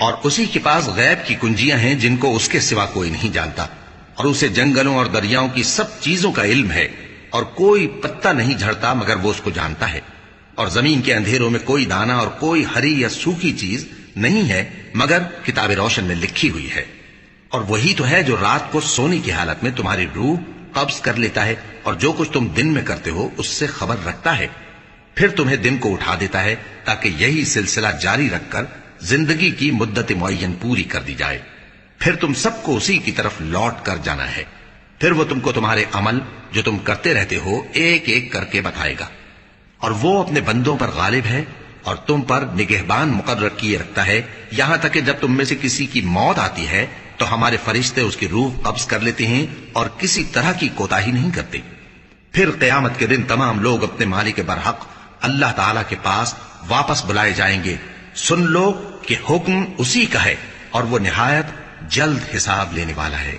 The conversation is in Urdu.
اور اسی کے پاس غیب کی کنجیاں ہیں جن کو اس کے سوا کوئی نہیں جانتا، اور اسے جنگلوں اور دریاؤں کی سب چیزوں کا علم ہے، اور کوئی پتا نہیں جھڑتا مگر وہ اس کو جانتا ہے، اور زمین کے اندھیروں میں کوئی دانہ اور کوئی ہری یا سوکھی چیز نہیں ہے مگر کتاب روشن میں لکھی ہوئی ہے۔ اور وہی تو ہے جو رات کو سونے کی حالت میں تمہاری روح قبض کر لیتا ہے، اور جو کچھ تم دن میں کرتے ہو اس سے خبر رکھتا ہے، پھر تمہیں دن کو اٹھا دیتا ہے تاکہ یہی سلسلہ جاری رکھ کر زندگی کی مدت معین پوری کر دی جائے، پھر تم سب کو اسی کی طرف لوٹ کر جانا ہے، پھر وہ تم کو تمہارے عمل جو تم کرتے رہتے ہو ایک ایک کر کے بتائے گا، اور وہ اپنے بندوں پر غالب ہے اور تم پر نگہبان مقرر کیے رکھتا ہے، یہاں تک کہ جب تم میں سے کسی کی موت آتی ہے تو ہمارے فرشتے اس کی روح قبض کر لیتے ہیں اور کسی طرح کی کوتاہی نہیں کرتے۔ پھر قیامت کے دن تمام لوگ اپنے مالک برحق اللہ تعالی کے پاس واپس بلائے جائیں گے۔ سن لو کہ حکم اسی کا ہے اور وہ نہایت جلد حساب لینے والا ہے۔